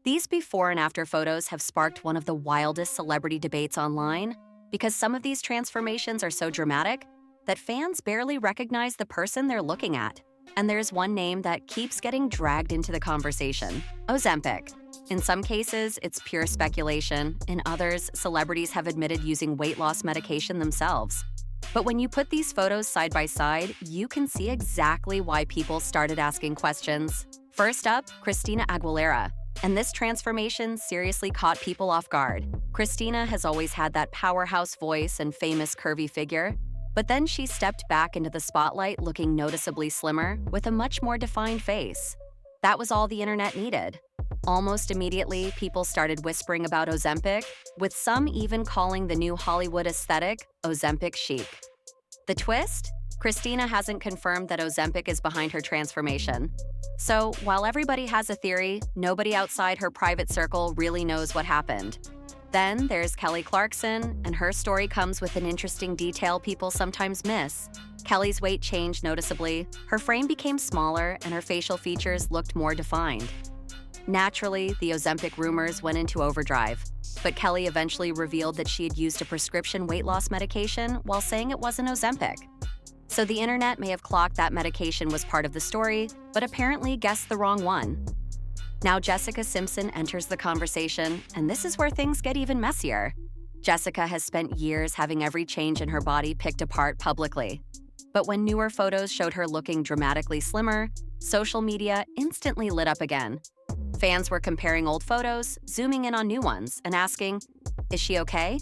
These before and after photos have sparked one of the wildest celebrity debates online because some of these transformations are so dramatic that fans barely recognize the person they're looking at. And there's one name that keeps getting dragged into the conversation: Ozempic. In some cases, it's pure speculation. In others, celebrities have admitted using weight loss medication themselves. But when you put these photos side by side, you can see exactly why people started asking questions. First up, Christina Aguilera. And this transformation seriously caught people off guard. Christina has always had that powerhouse voice and famous curvy figure, but then she stepped back into the spotlight looking noticeably slimmer with a much more defined face. That was all the internet needed. Almost immediately, people started whispering about Ozempic, with some even calling the new Hollywood aesthetic Ozempic chic. The twist? Christina hasn't confirmed that Ozempic is behind her transformation. So, while everybody has a theory, nobody outside her private circle really knows what happened. Then there's Clarkson, and her story comes with an interesting detail people sometimes miss. Kelly's weight changed noticeably, her frame became smaller, and her facial features looked more defined. Naturally, the Ozempic rumors went into overdrive, but Kelly eventually revealed that she had used a prescription weight loss medication while saying it wasn't Ozempic. So the internet may have clocked that medication was part of the story, but apparently guessed the wrong one. Now Jessica Simpson enters the conversation, and this is where things get even messier. Jessica has spent years having every change in her body picked apart publicly. But when newer photos showed her looking dramatically slimmer, social media instantly lit up again. Fans were comparing old photos, zooming in on new ones, and asking, "Is she okay?"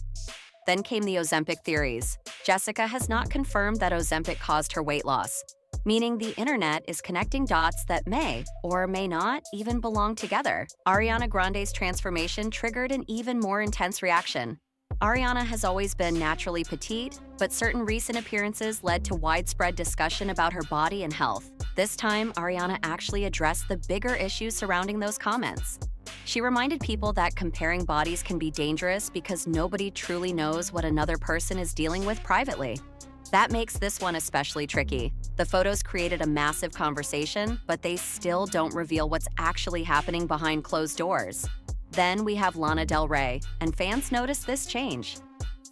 Then came the Ozempic theories. Jessica has not confirmed that Ozempic caused her weight loss, meaning the internet is connecting dots that may or may not even belong together. Ariana Grande's transformation triggered an even more intense reaction. Ariana has always been naturally petite, but certain recent appearances led to widespread discussion about her body and health. This time, Ariana actually addressed the bigger issues surrounding those comments. She reminded people that comparing bodies can be dangerous because nobody truly knows what another person is dealing with privately. That makes this one especially tricky. The photos created a massive conversation, but they still don't reveal what's actually happening behind closed doors. Then we have Lana Del Rey, and fans noticed this change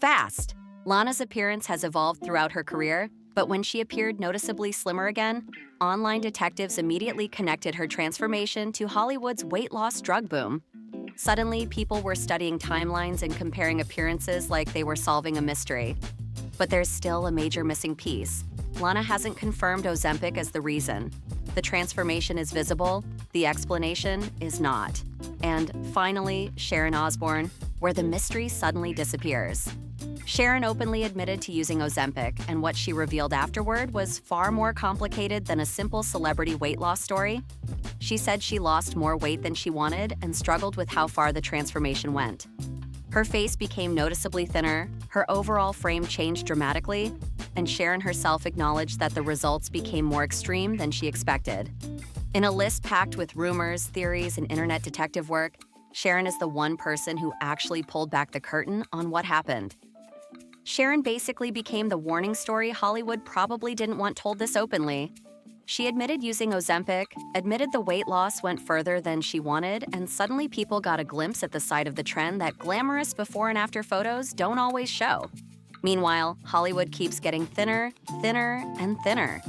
fast. Lana's appearance has evolved throughout her career, but when she appeared noticeably slimmer again, online detectives immediately connected her transformation to Hollywood's weight loss drug boom. Suddenly, people were studying timelines and comparing appearances like they were solving a mystery. But there's still a major missing piece. Lana hasn't confirmed Ozempic as the reason. The transformation is visible, the explanation is not. And finally, Sharon Osbourne, where the mystery suddenly disappears. Sharon openly admitted to using Ozempic, and what she revealed afterward was far more complicated than a simple celebrity weight loss story. She said she lost more weight than she wanted and struggled with how far the transformation went. Her face became noticeably thinner, her overall frame changed dramatically, and Sharon herself acknowledged that the results became more extreme than she expected. In a list packed with rumors, theories, and internet detective work, Sharon is the one person who actually pulled back the curtain on what happened. Sharon basically became the warning story Hollywood probably didn't want told this openly. She admitted using Ozempic, admitted the weight loss went further than she wanted, and suddenly people got a glimpse at the side of the trend that glamorous before and after photos don't always show. Meanwhile, Hollywood keeps getting thinner, thinner, and thinner.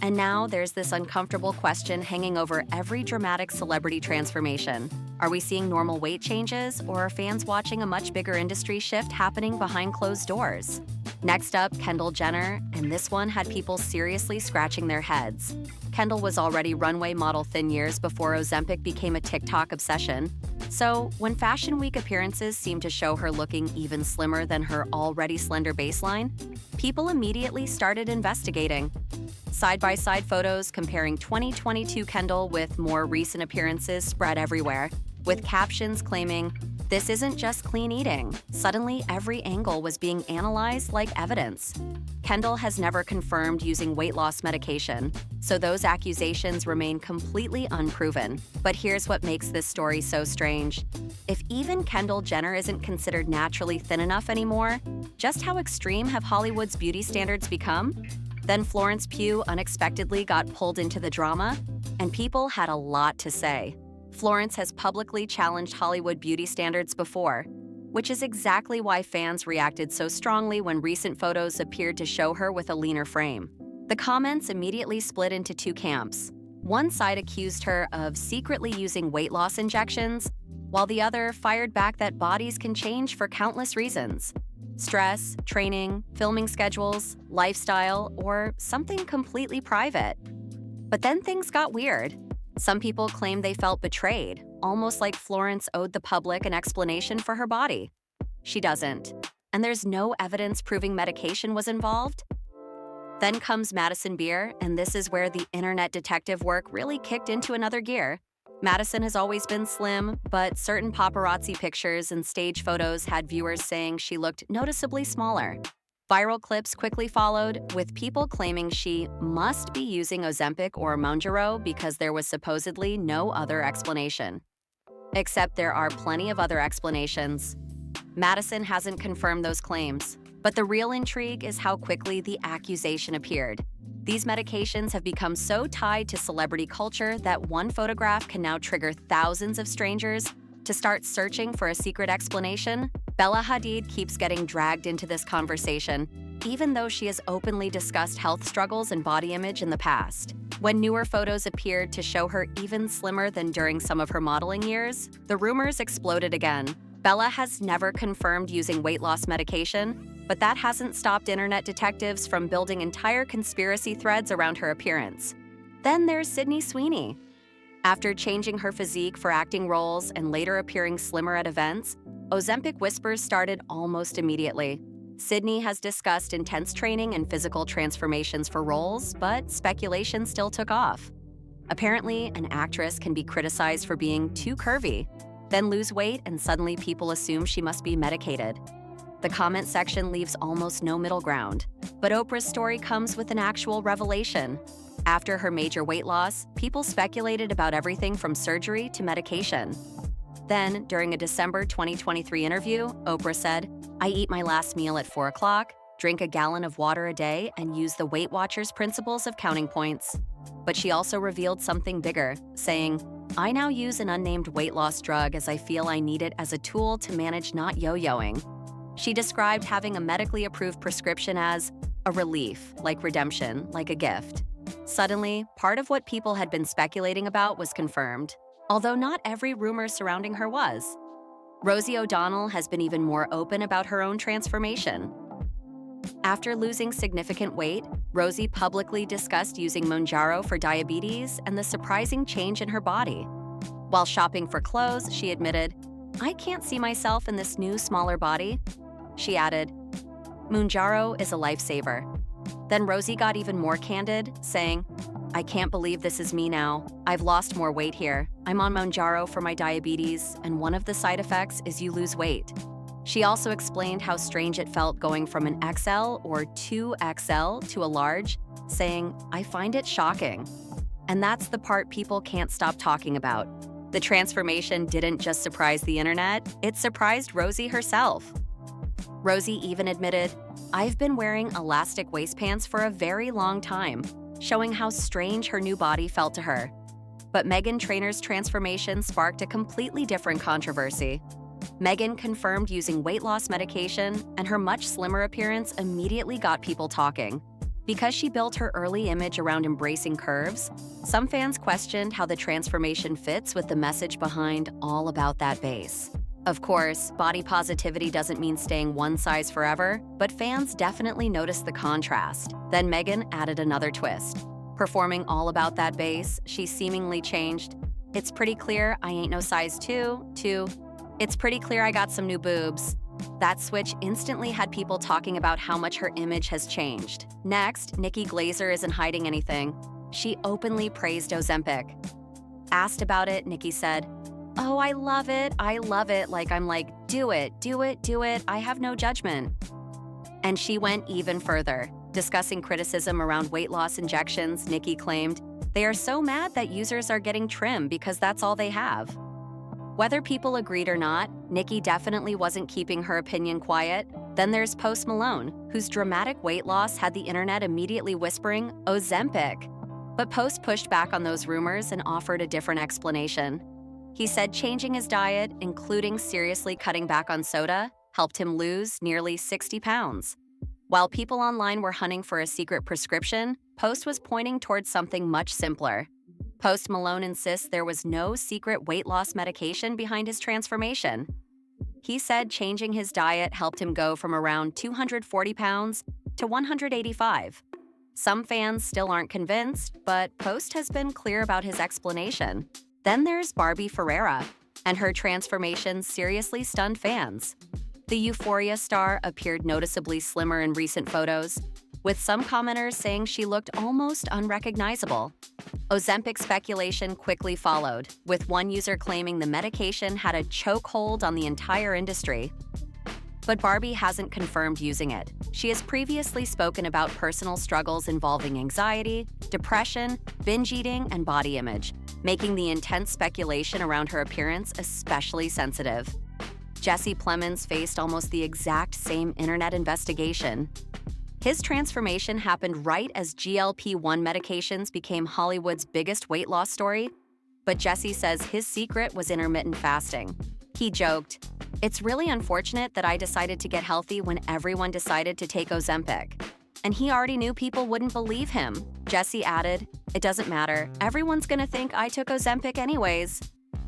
And now there's this uncomfortable question hanging over every dramatic celebrity transformation. Are we seeing normal weight changes, or are fans watching a much bigger industry shift happening behind closed doors? Next up, Kendall Jenner, and this one had people seriously scratching their heads. Kendall was already runway model thin years before Ozempic became a TikTok obsession. So, when Fashion Week appearances seemed to show her looking even slimmer than her already slender baseline, people immediately started investigating. Side-by-side photos comparing 2022 Kendall with more recent appearances spread everywhere, with captions claiming, "This isn't just clean eating." Suddenly, every angle was being analyzed like evidence. Kendall has never confirmed using weight loss medication, so those accusations remain completely unproven. But here's what makes this story so strange. If even Kendall Jenner isn't considered naturally thin enough anymore, just how extreme have Hollywood's beauty standards become? Then Florence Pugh unexpectedly got pulled into the drama, and people had a lot to say. Florence has publicly challenged Hollywood beauty standards before, which is exactly why fans reacted so strongly when recent photos appeared to show her with a leaner frame. The comments immediately split into two camps. One side accused her of secretly using weight loss injections, while the other fired back that bodies can change for countless reasons: stress, training, filming schedules, lifestyle, or something completely private. But then things got weird. Some people claimed they felt betrayed, almost like Florence owed the public an explanation for her body. She doesn't, and there's no evidence proving medication was involved. Then comes Madison Beer, and this is where the internet detective work really kicked into another gear. Madison has always been slim, but certain paparazzi pictures and stage photos had viewers saying she looked noticeably smaller. Viral clips quickly followed, with people claiming she must be using Ozempic or Mounjaro because there was supposedly no other explanation. Except there are plenty of other explanations. Madison hasn't confirmed those claims, but the real intrigue is how quickly the accusation appeared. These medications have become so tied to celebrity culture that one photograph can now trigger thousands of strangers to start searching for a secret explanation. Bella Hadid keeps getting dragged into this conversation, even though she has openly discussed health struggles and body image in the past. When newer photos appeared to show her even slimmer than during some of her modeling years, the rumors exploded again. Bella has never confirmed using weight loss medication, but that hasn't stopped internet detectives from building entire conspiracy threads around her appearance. Then there's Sydney Sweeney. After changing her physique for acting roles and later appearing slimmer at events, Ozempic whispers started almost immediately. Sydney has discussed intense training and physical transformations for roles, but speculation still took off. Apparently, an actress can be criticized for being too curvy, then lose weight and suddenly people assume she must be medicated. The comment section leaves almost no middle ground. But Oprah's story comes with an actual revelation. After her major weight loss, people speculated about everything from surgery to medication. Then, during a December 2023 interview, Oprah said, "I eat my last meal at 4 o'clock, drink a gallon of water a day, and use the Weight Watchers principles of counting points." But she also revealed something bigger, saying, "I now use an unnamed weight loss drug as I feel I need it as a tool to manage not yo-yoing." She described having a medically approved prescription as a relief, like redemption, like a gift. Suddenly, part of what people had been speculating about was confirmed, although not every rumor surrounding her was. Rosie O'Donnell has been even more open about her own transformation. After losing significant weight, Rosie publicly discussed using Mounjaro for diabetes and the surprising change in her body. While shopping for clothes, she admitted, "I can't see myself in this new, smaller body." She added, "Mounjaro is a lifesaver." Then Rosie got even more candid, saying, "I can't believe this is me now. I've lost more weight here. I'm on Mounjaro for my diabetes, and one of the side effects is you lose weight." She also explained how strange it felt going from an XL or 2XL to a large, saying, "I find it shocking." And that's the part people can't stop talking about. The transformation didn't just surprise the internet, it surprised Rosie herself. Rosie even admitted, "I've been wearing elastic waistpants for a very long time," showing how strange her new body felt to her. But Meghan Trainor's transformation sparked a completely different controversy. Meghan confirmed using weight loss medication, and her much slimmer appearance immediately got people talking. Because she built her early image around embracing curves, some fans questioned how the transformation fits with the message behind all about that base. Of course, body positivity doesn't mean staying one size forever, but fans definitely noticed the contrast. Then Meghan added another twist. Performing all about that base, she seemingly changed, "It's pretty clear I ain't no size 2, to, it's pretty clear I got some new boobs." That switch instantly had people talking about how much her image has changed. Next, Nikki Glaser isn't hiding anything. She openly praised Ozempic. Asked about it, Nikki said, "Oh, I love it, like I'm like, do it, I have no judgment." And she went even further. Discussing criticism around weight loss injections, Nikki claimed, "They are so mad that users are getting trim because that's all they have." Whether people agreed or not, Nikki definitely wasn't keeping her opinion quiet. Then there's Post Malone, whose dramatic weight loss had the internet immediately whispering, "Ozempic." But Post pushed back on those rumors and offered a different explanation. He said changing his diet, including seriously cutting back on soda, helped him lose nearly 60 pounds. While people online were hunting for a secret prescription, Post was pointing towards something much simpler. Post Malone insists there was no secret weight loss medication behind his transformation. He said changing his diet helped him go from around 240 pounds to 185. Some fans still aren't convinced, but Post has been clear about his explanation. Then there's Barbie Ferreira, and her transformation seriously stunned fans. The Euphoria star appeared noticeably slimmer in recent photos, with some commenters saying she looked almost unrecognizable. Ozempic speculation quickly followed, with one user claiming the medication had a chokehold on the entire industry. But Barbie hasn't confirmed using it. She has previously spoken about personal struggles involving anxiety, depression, binge eating, and body image, making the intense speculation around her appearance especially sensitive. Jesse Plemons faced almost the exact same internet investigation. His transformation happened right as GLP-1 medications became Hollywood's biggest weight loss story, but Jesse says his secret was intermittent fasting. He joked, "It's really unfortunate that I decided to get healthy when everyone decided to take Ozempic." And he already knew people wouldn't believe him. Jesse added, "It doesn't matter. Everyone's gonna think I took Ozempic anyways."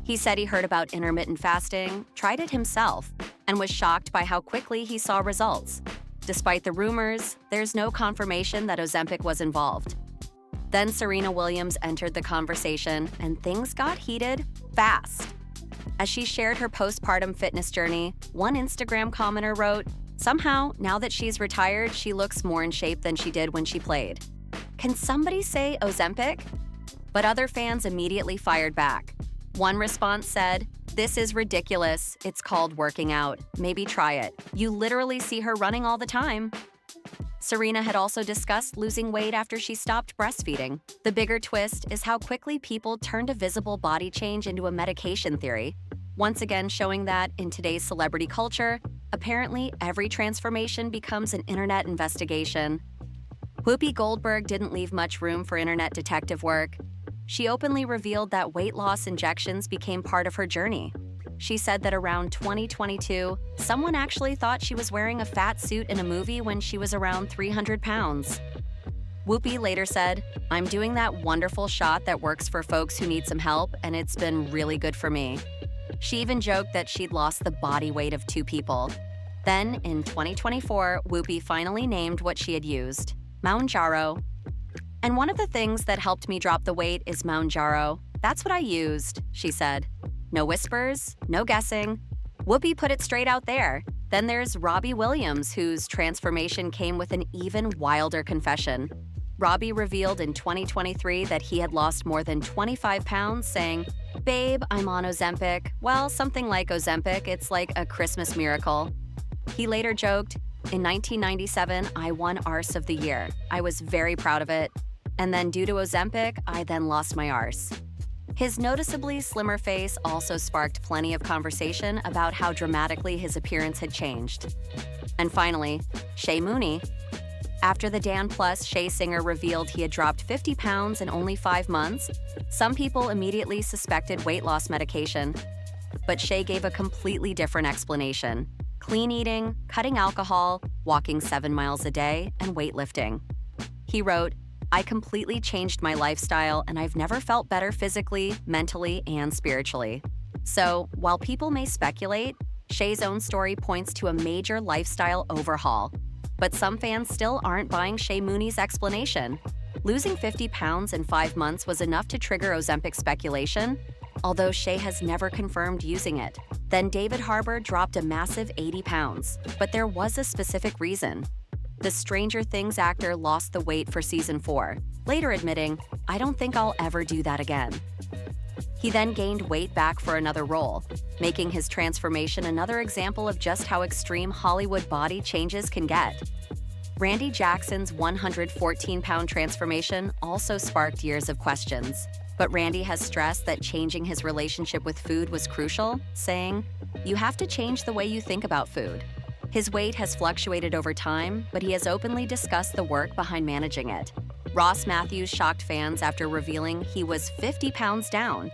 He said he heard about intermittent fasting, tried it himself, and was shocked by how quickly he saw results. Despite the rumors, there's no confirmation that Ozempic was involved. Then Serena Williams entered the conversation, and things got heated fast. As she shared her postpartum fitness journey, one Instagram commenter wrote, "Somehow, now that she's retired, she looks more in shape than she did when she played. Can somebody say Ozempic?" But other fans immediately fired back. One response said, "This is ridiculous. It's called working out. Maybe try it. You literally see her running all the time." Serena had also discussed losing weight after she stopped breastfeeding. The bigger twist is how quickly people turned a visible body change into a medication theory, once again showing that, in today's celebrity culture, apparently every transformation becomes an internet investigation. Whoopi Goldberg didn't leave much room for internet detective work. She openly revealed that weight loss injections became part of her journey. She said that around 2022, someone actually thought she was wearing a fat suit in a movie when she was around 300 pounds. Whoopi later said, "I'm doing that wonderful shot that works for folks who need some help, and it's been really good for me." She even joked that she'd lost the body weight of 2 people. Then, in 2024, Whoopi finally named what she had used, Mounjaro. "And one of the things that helped me drop the weight is Mounjaro. That's what I used," she said. No whispers, no guessing. Whoopi put it straight out there. Then there's Robbie Williams, whose transformation came with an even wilder confession. Robbie revealed in 2023 that he had lost more than 25 pounds, saying, "Babe, I'm on Ozempic. Well, something like Ozempic. It's like a Christmas miracle." He later joked, "In 1997, I won Arse of the Year. I was very proud of it. And then due to Ozempic, I then lost my arse." His noticeably slimmer face also sparked plenty of conversation about how dramatically his appearance had changed. And finally, Shea Mooney. After the Dan Plus Shea singer revealed he had dropped 50 pounds in only 5 months, some people immediately suspected weight loss medication. But Shea gave a completely different explanation: clean eating, cutting alcohol, walking 7 miles a day, and weightlifting. He wrote, "I completely changed my lifestyle, and I've never felt better physically, mentally, and spiritually." So, while people may speculate, Shea's own story points to a major lifestyle overhaul. But some fans still aren't buying Shea Mooney's explanation. Losing 50 pounds in 5 months was enough to trigger Ozempic speculation, although Shea has never confirmed using it. Then David Harbour dropped a massive 80 pounds, but there was a specific reason. The Stranger Things actor lost the weight for season 4, later admitting, "I don't think I'll ever do that again." He then gained weight back for another role, making his transformation another example of just how extreme Hollywood body changes can get. Randy Jackson's 114-pound transformation also sparked years of questions, but Randy has stressed that changing his relationship with food was crucial, saying, "You have to change the way you think about food." His weight has fluctuated over time, but he has openly discussed the work behind managing it. Ross Matthews shocked fans after revealing he was 50 pounds down.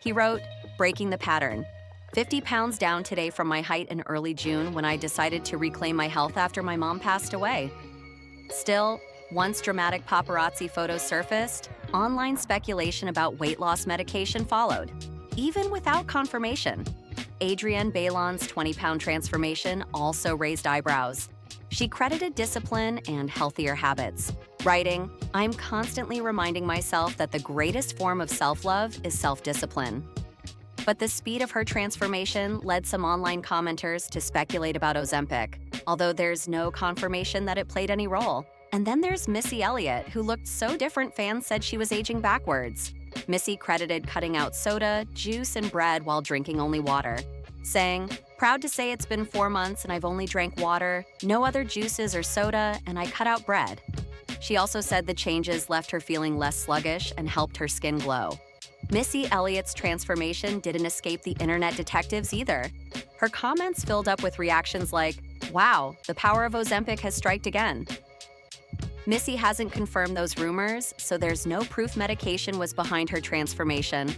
He wrote, Breaking the pattern. 50 pounds down today from my height in early June when I decided to reclaim my health after my mom passed away. Still, once dramatic paparazzi photos surfaced, online speculation about weight loss medication followed, even without confirmation. Adrienne Bailon's 20-pound transformation also raised eyebrows. She credited discipline and healthier habits, writing, "I'm constantly reminding myself that the greatest form of self-love is self-discipline." But the speed of her transformation led some online commenters to speculate about Ozempic, although there's no confirmation that it played any role. And then there's Missy Elliott, who looked so different fans said she was aging backwards. Missy credited cutting out soda, juice, and bread while drinking only water, saying, "Proud to say it's been 4 months and I've only drank water, no other juices or soda, and I cut out bread." She also said the changes left her feeling less sluggish and helped her skin glow. Missy Elliott's transformation didn't escape the internet detectives either. Her comments filled up with reactions like, "Wow, the power of Ozempic has striked again." Missy hasn't confirmed those rumors, so there's no proof medication was behind her transformation.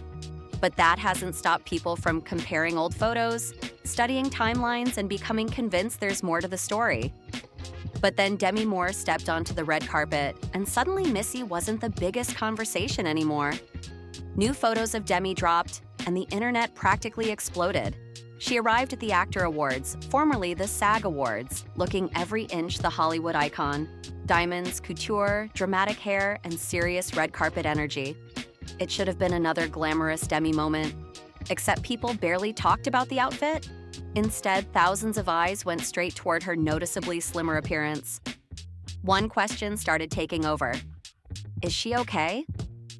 But that hasn't stopped people from comparing old photos, studying timelines, and becoming convinced there's more to the story. But then Demi Moore stepped onto the red carpet, and suddenly Missy wasn't the biggest conversation anymore. New photos of Demi dropped, and the internet practically exploded. She arrived at the Actor Awards, formerly the SAG Awards, looking every inch the Hollywood icon. Diamonds, couture, dramatic hair, and serious red carpet energy. It should have been another glamorous Demi moment, except people barely talked about the outfit. Instead, thousands of eyes went straight toward her noticeably slimmer appearance. One question started taking over. Is she okay?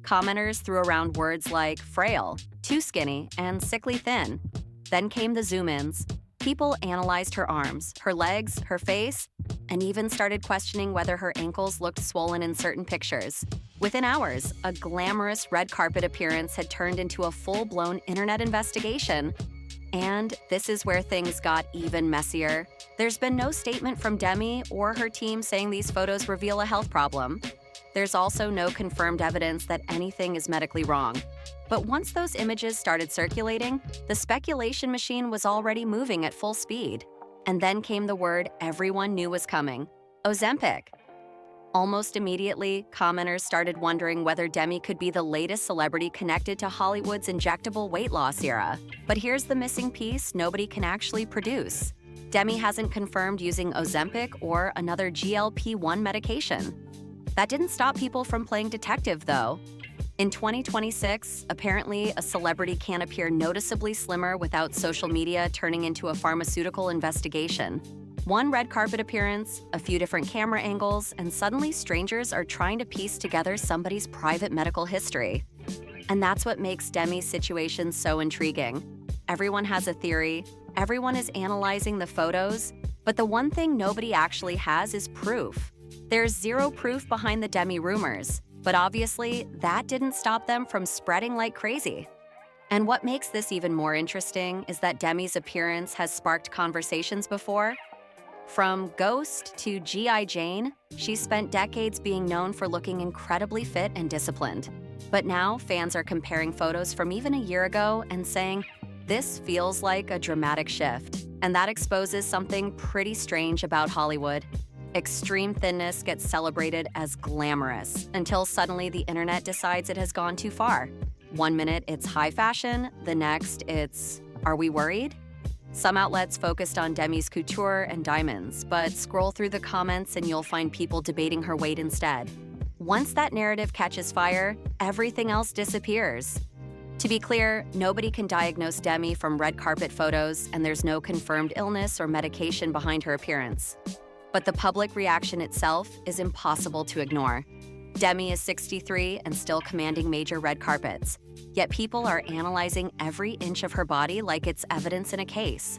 Commenters threw around words like frail, too skinny, and sickly thin. Then came the zoom-ins. People analyzed her arms, her legs, her face, and even started questioning whether her ankles looked swollen in certain pictures. Within hours, a glamorous red carpet appearance had turned into a full-blown internet investigation. And this is where things got even messier. There's been no statement from Demi or her team saying these photos reveal a health problem. There's also no confirmed evidence that anything is medically wrong. But once those images started circulating, the speculation machine was already moving at full speed. And then came the word everyone knew was coming: Ozempic. Almost immediately, commenters started wondering whether Demi could be the latest celebrity connected to Hollywood's injectable weight loss era. But here's the missing piece nobody can actually produce. Demi hasn't confirmed using Ozempic or another GLP-1 medication. That didn't stop people from playing detective, though. In 2026, apparently a celebrity can't appear noticeably slimmer without social media turning into a pharmaceutical investigation. One red carpet appearance, a few different camera angles, and suddenly strangers are trying to piece together somebody's private medical history. And that's what makes Demi's situation so intriguing. Everyone has a theory, everyone is analyzing the photos, but the one thing nobody actually has is proof. There's zero proof behind the Demi rumors, but obviously that didn't stop them from spreading like crazy. And what makes this even more interesting is that Demi's appearance has sparked conversations before. From Ghost to G.I. Jane, she's spent decades being known for looking incredibly fit and disciplined. But now fans are comparing photos from even a year ago and saying, this feels like a dramatic shift. And that exposes something pretty strange about Hollywood. Extreme thinness gets celebrated as glamorous until suddenly the internet decides it has gone too far. One minute it's high fashion, the next it's, are we worried? Some outlets focused on Demi's couture and diamonds, but scroll through the comments and you'll find people debating her weight instead. Once that narrative catches fire, everything else disappears. To be clear, nobody can diagnose Demi from red carpet photos, and there's no confirmed illness or medication behind her appearance. But the public reaction itself is impossible to ignore. Demi is 63 and still commanding major red carpets, yet people are analyzing every inch of her body like it's evidence in a case.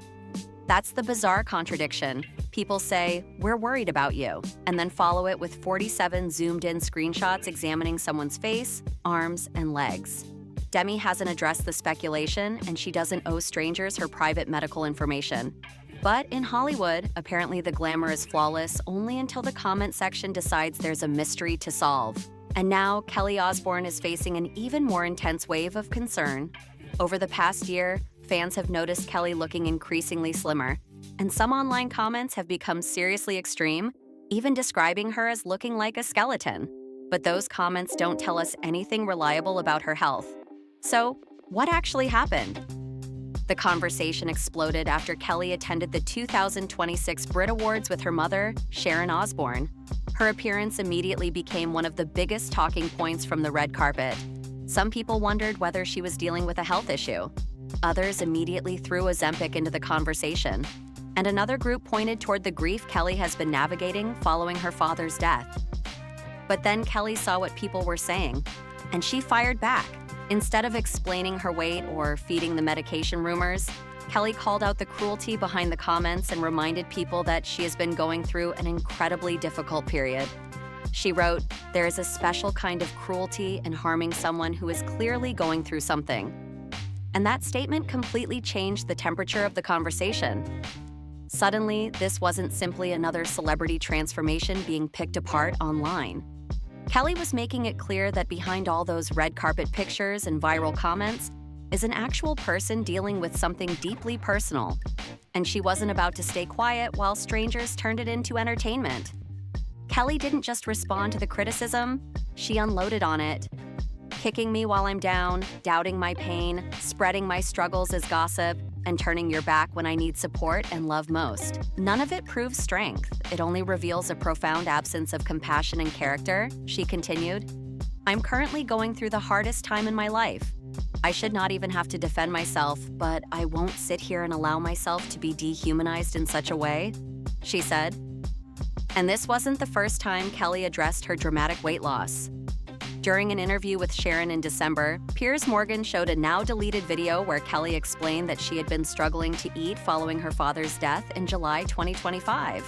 That's the bizarre contradiction. People say, "We're worried about you," and then follow it with 47 zoomed-in screenshots examining someone's face, arms, and legs. Demi hasn't addressed the speculation, and she doesn't owe strangers her private medical information. But in Hollywood, apparently the glamour is flawless only until the comment section decides there's a mystery to solve. And now Kelly Osbourne is facing an even more intense wave of concern. Over the past year, fans have noticed Kelly looking increasingly slimmer, and some online comments have become seriously extreme, even describing her as looking like a skeleton. But those comments don't tell us anything reliable about her health. So, what actually happened? The conversation exploded after Kelly attended the 2026 Brit Awards with her mother, Sharon Osbourne. Her appearance immediately became one of the biggest talking points from the red carpet. Some people wondered whether she was dealing with a health issue. Others immediately threw Ozempic into the conversation. And another group pointed toward the grief Kelly has been navigating following her father's death. But then Kelly saw what people were saying, and she fired back. Instead of explaining her weight or feeding the medication rumors, Kelly called out the cruelty behind the comments and reminded people that she has been going through an incredibly difficult period. She wrote, "There is a special kind of cruelty in harming someone who is clearly going through something." And that statement completely changed the temperature of the conversation. Suddenly, this wasn't simply another celebrity transformation being picked apart online. Kelly was making it clear that behind all those red carpet pictures and viral comments is an actual person dealing with something deeply personal. And she wasn't about to stay quiet while strangers turned it into entertainment. Kelly didn't just respond to the criticism, she unloaded on it. Kicking me while I'm down, doubting my pain, spreading my struggles as gossip, and turning your back when I need support and love most. None of it proves strength. It only reveals a profound absence of compassion and character, she continued. I'm currently going through the hardest time in my life. I should not even have to defend myself, but I won't sit here and allow myself to be dehumanized in such a way, she said. And this wasn't the first time Kelly addressed her dramatic weight loss. During an interview with Sharon in December, Piers Morgan showed a now-deleted video where Kelly explained that she had been struggling to eat following her father's death in July 2025.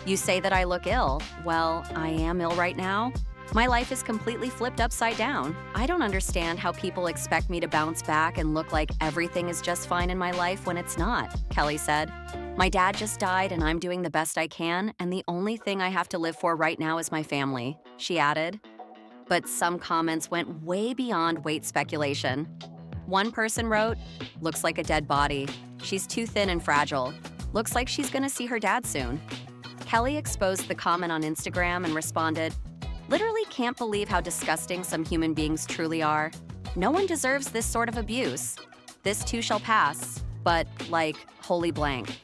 You say that I look ill. Well, I am ill right now. My life is completely flipped upside down. I don't understand how people expect me to bounce back and look like everything is just fine in my life when it's not, Kelly said. My dad just died and I'm doing the best I can, and the only thing I have to live for right now is my family, she added. But some comments went way beyond weight speculation. One person wrote, "Looks like a dead body. She's too thin and fragile. Looks like she's gonna see her dad soon." Kelly exposed the comment on Instagram and responded, "Literally can't believe how disgusting some human beings truly are. No one deserves this sort of abuse. This too shall pass, but holy blank."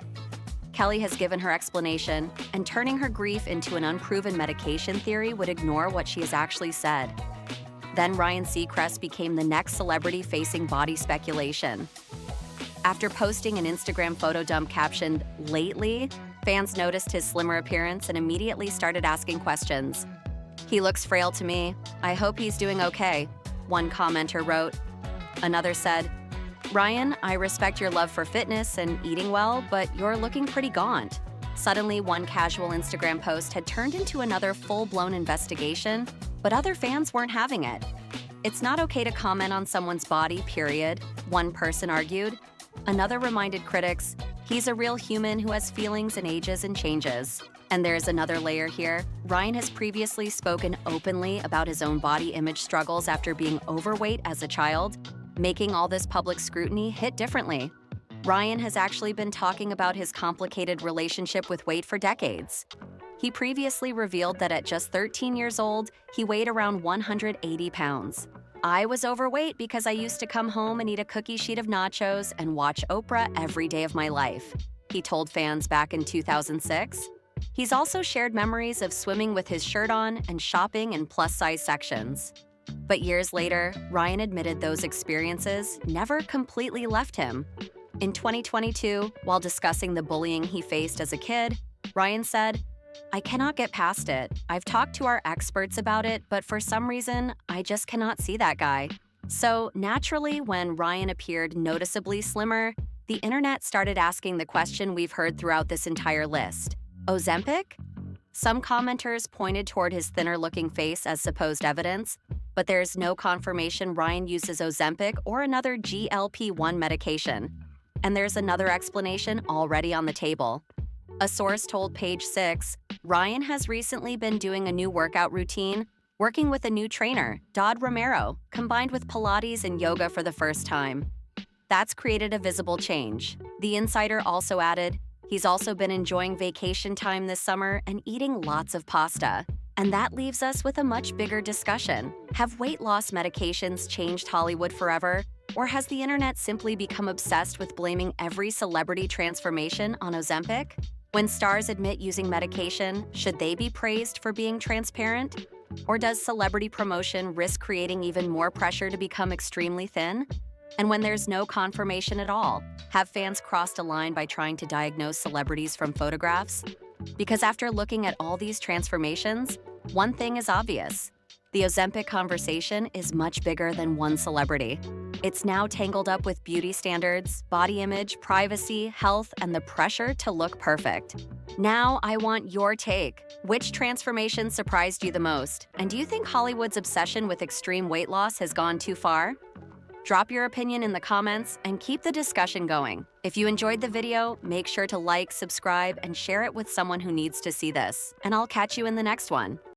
Kelly has given her explanation, and turning her grief into an unproven medication theory would ignore what she has actually said. Then Ryan Seacrest became the next celebrity facing body speculation. After posting an Instagram photo dump captioned, "Lately," fans noticed his slimmer appearance and immediately started asking questions. "He looks frail to me. I hope he's doing okay," one commenter wrote. Another said, "Ryan, I respect your love for fitness and eating well, but you're looking pretty gaunt." Suddenly, one casual Instagram post had turned into another full-blown investigation, but other fans weren't having it. "It's not okay to comment on someone's body, period," one person argued. Another reminded critics, "He's a real human who has feelings and ages and changes." And there's another layer here. Ryan has previously spoken openly about his own body image struggles after being overweight as a child, making all this public scrutiny hit differently. Ryan has actually been talking about his complicated relationship with weight for decades. He previously revealed that at just 13 years old, he weighed around 180 pounds. "I was overweight because I used to come home and eat a cookie sheet of nachos and watch Oprah every day of my life," he told fans back in 2006. He's also shared memories of swimming with his shirt on and shopping in plus-size sections. But years later, Ryan admitted those experiences never completely left him. In 2022, while discussing the bullying he faced as a kid, Ryan said, "I cannot get past it. I've talked to our experts about it, but for some reason, I just cannot see that guy." So naturally, when Ryan appeared noticeably slimmer, the internet started asking the question we've heard throughout this entire list. Ozempic? Some commenters pointed toward his thinner-looking face as supposed evidence, but there's no confirmation Ryan uses Ozempic or another GLP-1 medication. And there's another explanation already on the table. A source told Page 6, Ryan has recently been doing a new workout routine, working with a new trainer, Dodd Romero, combined with Pilates and yoga for the first time. That's created a visible change. The insider also added, he's also been enjoying vacation time this summer and eating lots of pasta. And that leaves us with a much bigger discussion. Have weight loss medications changed Hollywood forever? Or has the internet simply become obsessed with blaming every celebrity transformation on Ozempic? When stars admit using medication, should they be praised for being transparent? Or does celebrity promotion risk creating even more pressure to become extremely thin? And when there's no confirmation at all, have fans crossed a line by trying to diagnose celebrities from photographs? Because after looking at all these transformations, one thing is obvious. The Ozempic conversation is much bigger than one celebrity. It's now tangled up with beauty standards, body image, privacy, health, and the pressure to look perfect. Now I want your take. Which transformation surprised you the most? And do you think Hollywood's obsession with extreme weight loss has gone too far? Drop your opinion in the comments and keep the discussion going. If you enjoyed the video, make sure to like, subscribe, and share it with someone who needs to see this. And I'll catch you in the next one.